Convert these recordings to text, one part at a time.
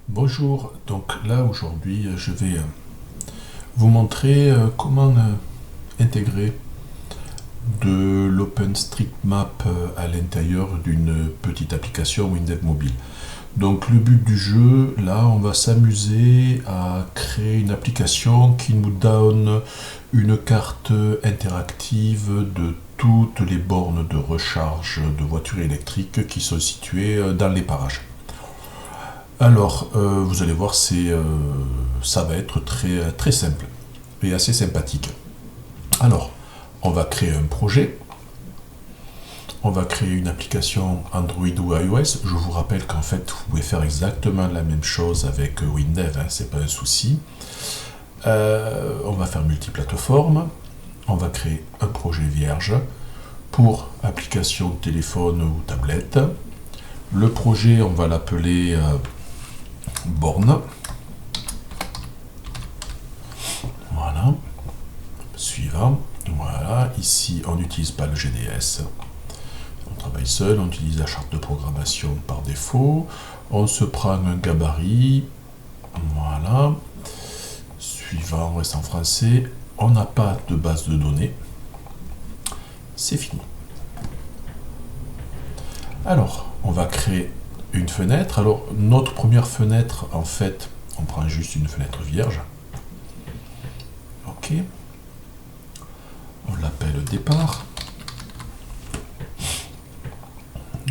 Bonjour, donc là aujourd'hui je vais vous montrer comment intégrer de l'OpenStreetMap à l'intérieur d'une petite application Windows Mobile. Donc le but du jeu, là on va s'amuser à créer une application qui nous donne une carte interactive de toutes les bornes de recharge de voitures électriques qui sont situées dans les parages. Alors, vous allez voir, ça va être très simple et assez sympathique. Alors, on va créer un projet, on va créer une application Android ou iOS. Je vous rappelle qu'en fait, vous pouvez faire exactement la même chose avec Windows, c'est pas un souci. On va faire multiplateforme, on va créer un projet vierge pour application téléphone ou tablette. Le projet, on va l'appeler borne. Voilà. Suivant. Voilà. Ici, on n'utilise pas le GDS. On travaille seul. On utilise la charte de programmation par défaut. On se prend un gabarit. Voilà. Suivant, on reste en français. On n'a pas de base de données. C'est fini. Alors, on va créer une fenêtre. Alors, notre première fenêtre, en fait, on prend juste une fenêtre vierge. OK. On l'appelle départ.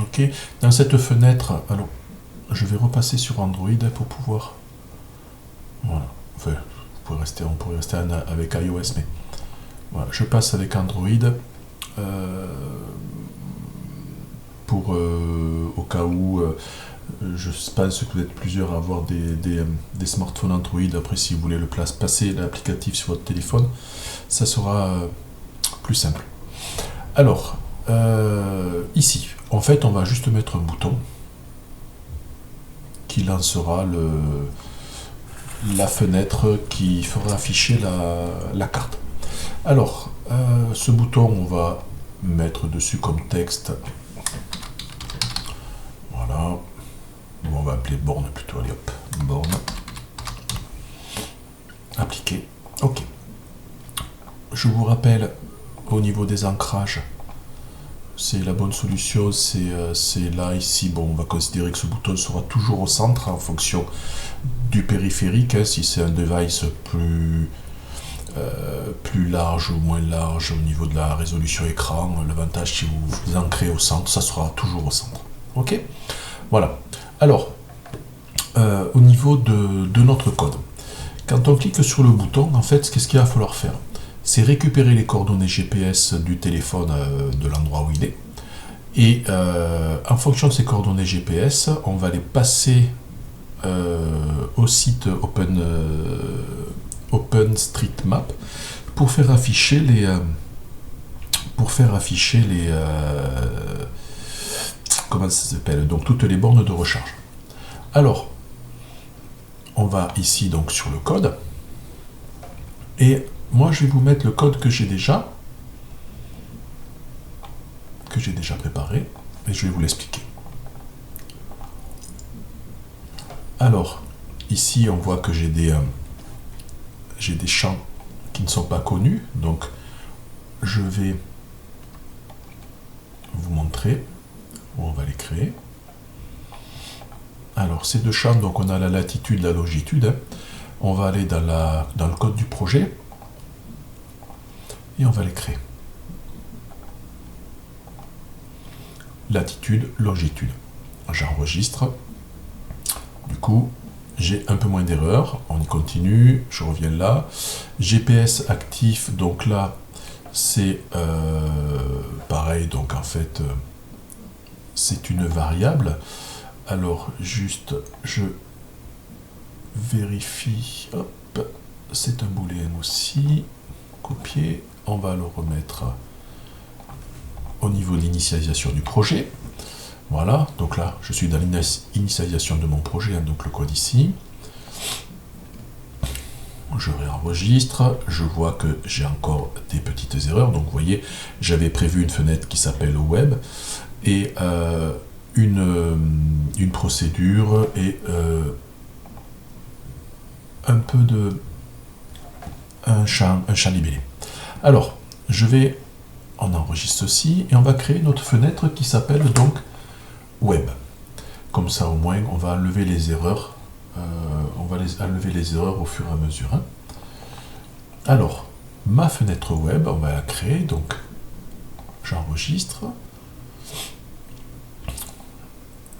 OK. Dans cette fenêtre, alors, je vais repasser sur Android pour pouvoir... Voilà. Enfin, on pourrait rester avec iOS, mais... Voilà, je passe avec Android. Au cas où je pense que vous êtes plusieurs à avoir des smartphones Android. Après, si vous voulez passer l'applicatif sur votre téléphone, ça sera plus simple. Alors, ici, en fait, on va juste mettre un bouton qui lancera la fenêtre qui fera afficher la carte. Alors, ce bouton, on va mettre dessus comme texte. Voilà. Ou on va appeler borne plutôt. Allez hop, borne. Appliquer. OK. Je vous rappelle, au niveau des ancrages, c'est la bonne solution. C'est là, ici. Bon, on va considérer que ce bouton sera toujours au centre en fonction du périphérique. Si c'est un device plus large ou moins large au niveau de la résolution écran, l'avantage si vous ancrez au centre, ça sera toujours au centre. OK. Voilà. Alors, au niveau de notre code, quand on clique sur le bouton, en fait, qu'est-ce qu'il va falloir faire? C'est récupérer les coordonnées GPS du téléphone de l'endroit où il est. Et en fonction de ces coordonnées GPS, on va les passer au site OpenStreetMap pour faire afficher les comment ça s'appelle, donc toutes les bornes de recharge. Alors, on va ici donc sur le code, et moi je vais vous mettre le code que j'ai déjà préparé, et je vais vous l'expliquer. Alors, ici on voit que j'ai des champs qui ne sont pas connus, donc je vais vous montrer où on va les créer. Alors ces deux champs, donc on a la latitude, la longitude. On va aller dans le code du projet et on va les créer. Latitude, longitude. J'enregistre. Du coup, j'ai un peu moins d'erreurs. On y continue. Je reviens là. GPS actif, donc là, c'est pareil. Donc en fait, c'est une variable. Alors, juste, je vérifie. Hop, c'est un booléen aussi. Copier. On va le remettre au niveau de l'initialisation du projet. Voilà, donc là, je suis dans l'initialisation de mon projet, donc le code ici. Je réenregistre, je vois que j'ai encore des petites erreurs. Donc, vous voyez, j'avais prévu une fenêtre qui s'appelle Web et une procédure et un peu de un champ libellé. Alors, on enregistre ceci et on va créer notre fenêtre qui s'appelle donc Web. Comme ça, au moins, on va enlever les erreurs. Enlever les erreurs au fur et à mesure. Hein. Alors, ma fenêtre Web, on va la créer. Donc, j'enregistre.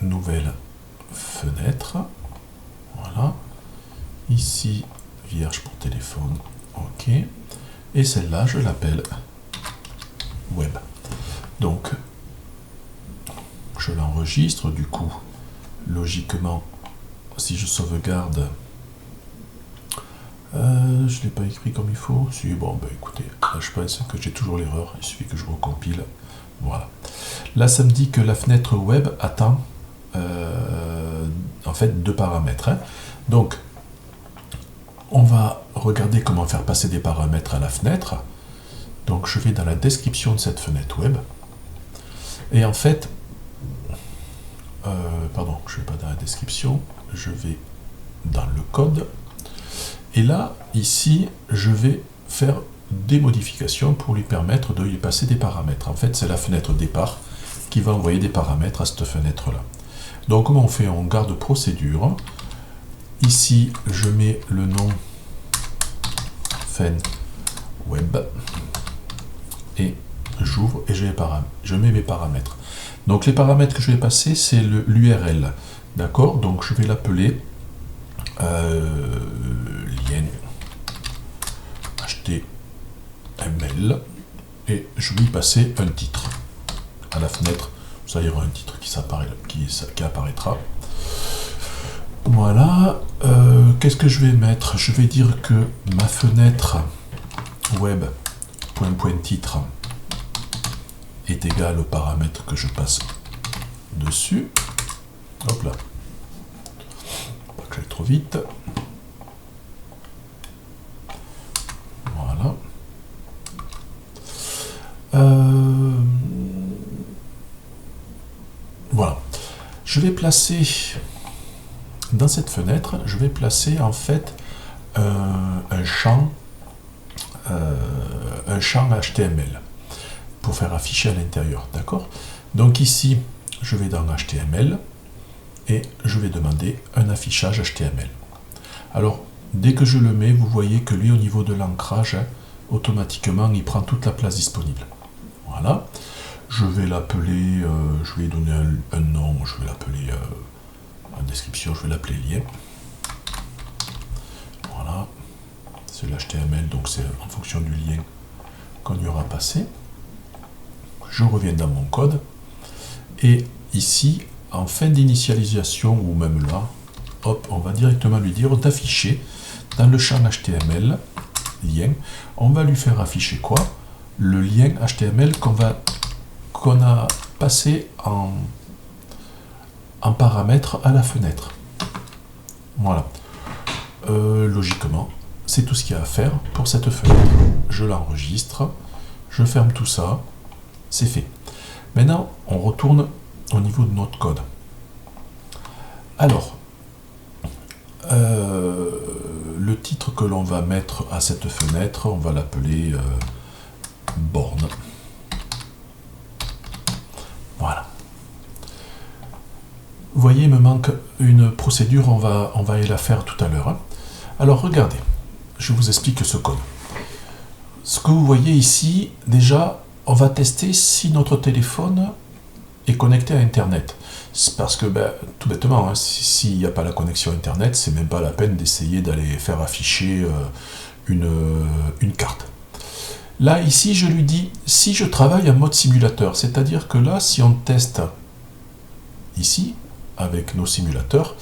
Nouvelle fenêtre. Voilà. Ici, vierge pour téléphone. OK. Et celle-là, je l'appelle Web. Donc, je l'enregistre. Du coup, logiquement, si je sauvegarde, je ne l'ai pas écrit comme il faut. Si, bon, ben écoutez, là, je pense que j'ai toujours l'erreur. Il suffit que je recompile. Voilà. Là, ça me dit que la fenêtre Web attend en fait 2 paramètres. Hein. Donc, on va regarder comment faire passer des paramètres à la fenêtre. Donc, je vais dans la description de cette fenêtre Web. Et en fait, pardon, je ne vais pas dans la description, je vais dans le code. Et là, ici, je vais faire des modifications pour lui permettre de lui passer des paramètres. En fait, c'est la fenêtre départ qui va envoyer des paramètres à cette fenêtre-là. Donc, comment on fait? On garde procédure. Ici, je mets le nom fen web et j'ouvre et je mets mes paramètres. Donc, les paramètres que je vais passer, c'est l'URL. D'accord? Donc, je vais l'appeler lien HTML et je vais y passer un titre à la fenêtre. Ça, il y aura un titre qui apparaîtra. Voilà. Qu'est-ce que je vais mettre? Je vais dire que ma fenêtre web .titre est égale au paramètre que je passe dessus. Hop là. Pas que j'aille trop vite. Voilà. Voilà. Je vais placer dans cette fenêtre, je vais placer en fait un champ HTML pour faire afficher à l'intérieur, d'accord? Donc ici, je vais dans HTML et je vais demander un affichage HTML. Alors, dès que je le mets, vous voyez que lui, au niveau de l'ancrage, automatiquement, il prend toute la place disponible. Voilà. Je vais l'appeler, je vais lui donner un nom, je vais l'appeler, en description, je vais l'appeler lien. Voilà. C'est l'HTML, donc c'est en fonction du lien qu'on y aura passé. Je reviens dans mon code. Et ici, en fin d'initialisation, ou même là, hop, on va directement lui dire d'afficher dans le champ HTML, lien, on va lui faire afficher quoi? Le lien HTML qu'on a passé en paramètre à la fenêtre. Voilà. Logiquement, c'est tout ce qu'il y a à faire pour cette fenêtre. Je l'enregistre, je ferme tout ça, c'est fait. Maintenant, on retourne au niveau de notre code. Alors, le titre que l'on va mettre à cette fenêtre, on va l'appeler borne. Voilà. Vous voyez, il me manque une procédure, on va y la faire tout à l'heure. Hein. Alors, regardez, je vous explique ce code. Ce que vous voyez ici, déjà, on va tester si notre téléphone est connecté à Internet. C'est parce que, tout bêtement, hein, s'il n'y a pas la connexion Internet, c'est même pas la peine d'essayer d'aller faire afficher une carte. Là, ici, je lui dis, si je travaille en mode simulateur, c'est-à-dire que là, si on teste ici, avec nos simulateurs,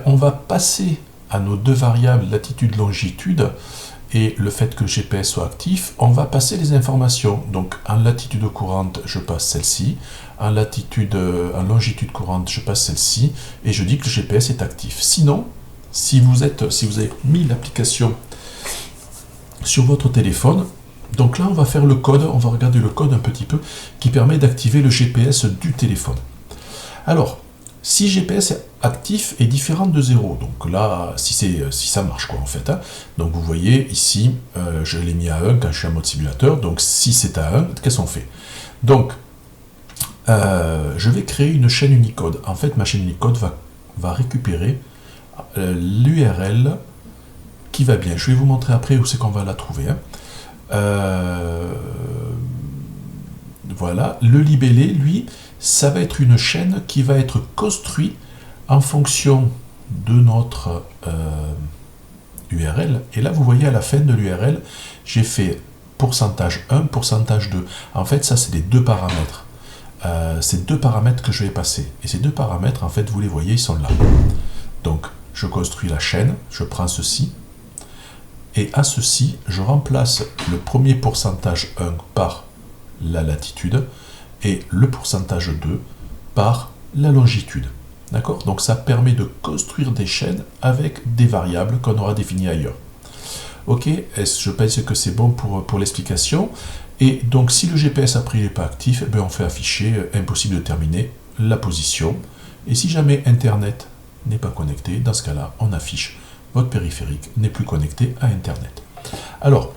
on va passer à nos deux variables latitude, longitude, et le fait que GPS soit actif, on va passer les informations. Donc, en latitude courante, je passe celle-ci, en longitude courante, je passe celle-ci, et je dis que le GPS est actif. Sinon, si vous avez mis l'application sur votre téléphone, donc là, on va faire le code, on va regarder le code un petit peu, qui permet d'activer le GPS du téléphone. Alors, Si GPS actif est différent de 0, donc là, si ça marche quoi en fait. Hein. Donc vous voyez ici, je l'ai mis à 1 quand je suis en mode simulateur, donc si c'est à 1, qu'est-ce qu'on fait? Donc, je vais créer une chaîne Unicode. En fait, ma chaîne Unicode va récupérer l'URL qui va bien. Je vais vous montrer après où c'est qu'on va la trouver. Hein. Voilà, le libellé, lui, ça va être une chaîne qui va être construite en fonction de notre URL. Et là, vous voyez à la fin de l'URL, j'ai fait pourcentage 1, pourcentage 2. En fait, ça, c'est les deux paramètres. C'est deux paramètres que je vais passer. Et ces deux paramètres, en fait, vous les voyez, ils sont là. Donc, je construis la chaîne, je prends ceci. Et à ceci, je remplace le premier pourcentage 1 par la latitude et le pourcentage 2 par la longitude. D'accord? Donc ça permet de construire des chaînes avec des variables qu'on aura définies ailleurs. Ok, je pense que c'est bon pour l'explication. Et donc si le GPS après n'est pas actif, eh bien, on fait afficher impossible de terminer la position. Et si jamais Internet n'est pas connecté, dans ce cas-là, on affiche votre périphérique n'est plus connecté à Internet. Alors,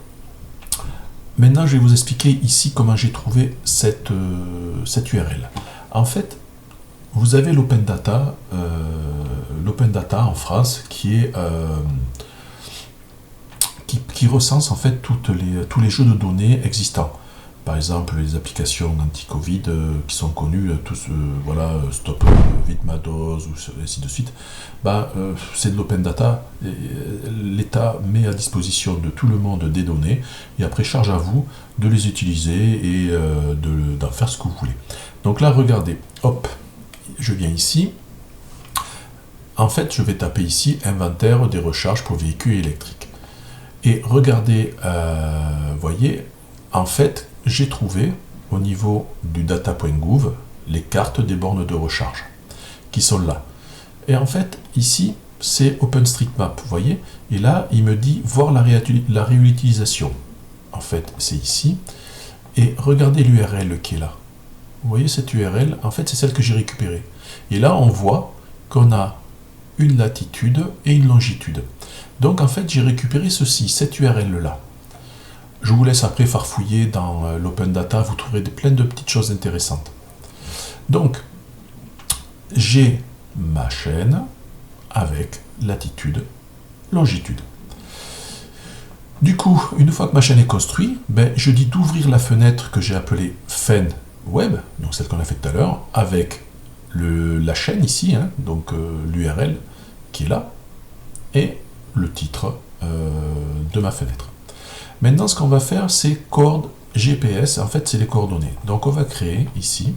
maintenant, je vais vous expliquer ici comment j'ai trouvé cette URL. En fait, vous avez l'Open Data en France qui recense en fait tous les jeux de données existants. Par exemple, les applications anti-Covid qui sont connues, voilà, Stop Vitmados ou ainsi de suite, c'est de l'open data. L'État met à disposition de tout le monde des données et après charge à vous de les utiliser et d'en faire ce que vous voulez. Donc là, regardez, hop, je viens ici. En fait, je vais taper ici inventaire des recharges pour véhicules électriques. Et regardez, voyez, en fait, j'ai trouvé au niveau du data.gouv les cartes des bornes de recharge qui sont là. Et en fait, ici, c'est OpenStreetMap, vous voyez. Et là, il me dit voir la réutilisation. En fait, c'est ici. Et regardez l'URL qui est là. Vous voyez cette URL, en fait, c'est celle que j'ai récupérée. Et là, on voit qu'on a une latitude et une longitude. Donc, en fait, j'ai récupéré ceci, cette URL-là. Je vous laisse après farfouiller dans l'Open Data, vous trouverez plein de petites choses intéressantes. Donc, j'ai ma chaîne avec latitude, longitude. Du coup, une fois que ma chaîne est construite, je dis d'ouvrir la fenêtre que j'ai appelée Fen Web, donc celle qu'on a fait tout à l'heure, avec la chaîne ici, hein, donc l'URL qui est là, et le titre de ma fenêtre. Maintenant, ce qu'on va faire, c'est coord GPS. En fait, c'est les coordonnées. Donc, on va créer ici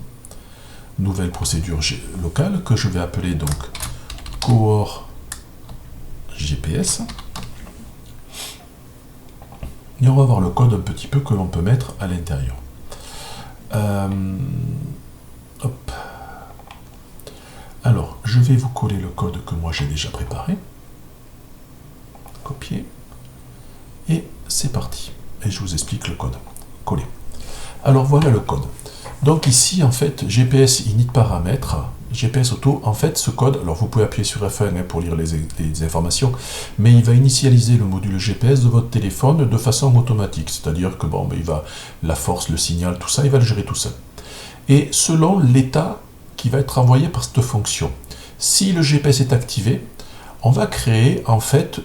nouvelle procédure locale que je vais appeler donc coord GPS. Et on va voir le code un petit peu que l'on peut mettre à l'intérieur. Hop. Alors, je vais vous coller le code que moi j'ai déjà préparé. Copier. Et c'est parti. Et je vous explique le code. Coller. Alors voilà le code. Donc ici, en fait, GPS init paramètres, GPS auto, en fait, ce code, alors vous pouvez appuyer sur F1 hein, pour lire les informations, mais il va initialiser le module GPS de votre téléphone de façon automatique. C'est-à-dire que il va, la force, le signal, tout ça, il va le gérer tout seul. Et selon l'état qui va être envoyé par cette fonction. Si le GPS est activé, on va créer, en fait,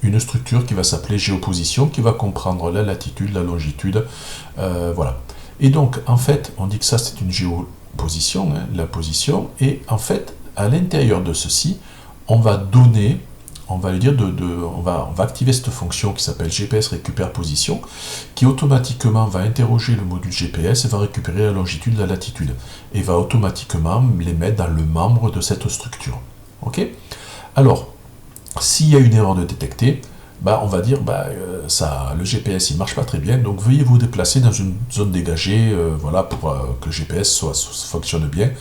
une structure qui va s'appeler géoposition, qui va comprendre la latitude, la longitude, voilà. Et donc, en fait, on dit que ça, c'est une géoposition, hein, la position, et en fait, à l'intérieur de ceci, on va donner, on va lui dire, on va activer cette fonction qui s'appelle GPS récupère position, qui automatiquement va interroger le module GPS et va récupérer la longitude, la latitude, et va automatiquement les mettre dans le membre de cette structure. Ok? Alors, s'il y a une erreur de détecter, on va dire le GPS il marche pas très bien, donc veuillez vous déplacer dans une zone dégagée, voilà, pour que le GPS fonctionne bien.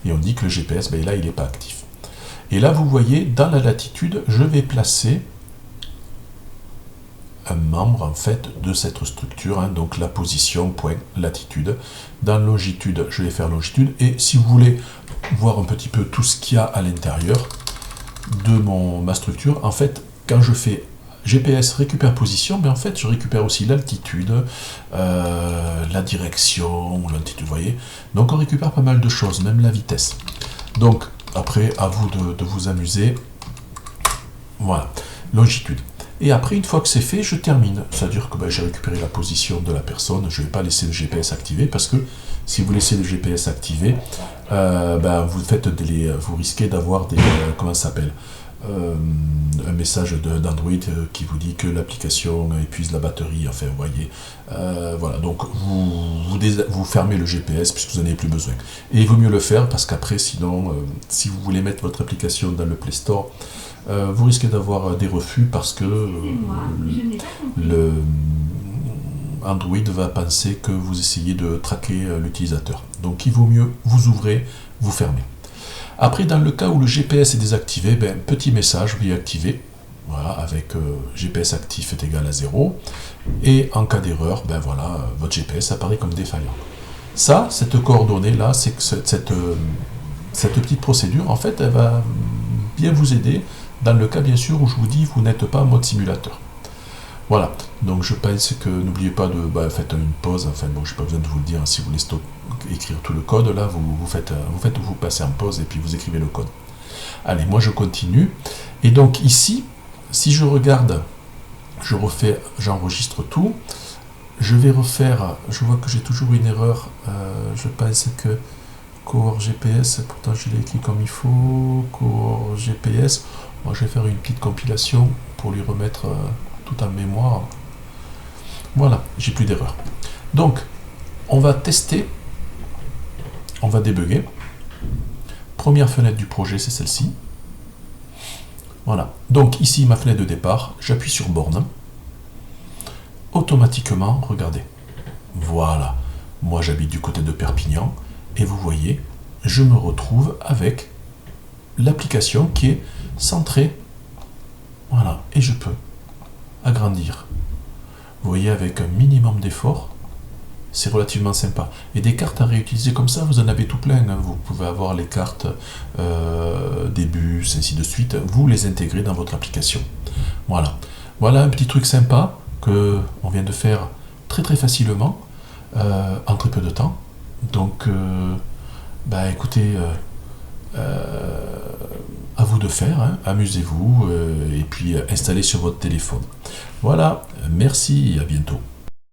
Et on dit que le GPS, là il n'est pas actif. Et là vous voyez, dans la latitude, je vais placer un membre en fait de cette structure, hein, donc la position, point, latitude. Dans longitude, je vais faire longitude, et si vous voulez voir un petit peu tout ce qu'il y a à l'intérieur de ma structure, en fait, quand je fais GPS récupère position, mais en fait je récupère aussi l'altitude, la direction, l'altitude, vous voyez. Donc on récupère pas mal de choses, même la vitesse. Donc après, à vous de vous amuser. Voilà, longitude. Et après, une fois que c'est fait, je termine. C'est-à-dire que j'ai récupéré la position de la personne. Je ne vais pas laisser le GPS activé, parce que si vous laissez le GPS activé, vous risquez d'avoir des... comment ça s'appelle, un message d'Android qui vous dit que l'application épuise la batterie. Enfin, vous voyez. Voilà, donc vous fermez le GPS puisque vous n'en avez plus besoin. Et il vaut mieux le faire, parce qu'après, sinon, si vous voulez mettre votre application dans le Play Store, vous risquez d'avoir des refus, parce que le Android va penser que vous essayez de traquer l'utilisateur. Donc il vaut mieux vous ouvrez, vous fermez. Après, dans le cas où le GPS est désactivé, petit message, oui, activé, voilà, avec GPS actif est égal à 0, et en cas d'erreur, votre GPS apparaît comme défaillant. Ça, cette coordonnée-là, c'est que cette petite procédure, en fait, elle va bien vous aider dans le cas, bien sûr, où je vous dis vous n'êtes pas en mode simulateur. Voilà, donc je pense que n'oubliez pas de faites une pause. Enfin bon, je n'ai pas besoin de vous le dire, si vous voulez écrire tout le code, là vous passez en pause et puis vous écrivez le code. Allez, moi je continue. Et donc ici, si je regarde, j'enregistre tout. Je vais refaire, je vois que j'ai toujours une erreur. Je pense que Core GPS, pourtant je l'ai écrit comme il faut. Core GPS. Moi, je vais faire une petite compilation pour lui remettre tout en mémoire. Voilà, j'ai plus d'erreur. Donc, on va tester, on va débugger. Première fenêtre du projet, c'est celle-ci. Voilà. Donc ici, ma fenêtre de départ, j'appuie sur borne. Automatiquement, regardez. Voilà. Moi, j'habite du côté de Perpignan. Et vous voyez, je me retrouve avec l'application qui est centrée. Voilà. Et je peux agrandir. Vous voyez, avec un minimum d'effort, c'est relativement sympa. Et des cartes à réutiliser comme ça, vous en avez tout plein. Vous pouvez avoir les cartes des bus, ainsi de suite. Vous les intégrez dans votre application. Voilà. Voilà un petit truc sympa que on vient de faire très très facilement, en très peu de temps. Donc, écoutez, à vous de faire, hein. Amusez-vous, et puis installez sur votre téléphone. Voilà, merci et à bientôt.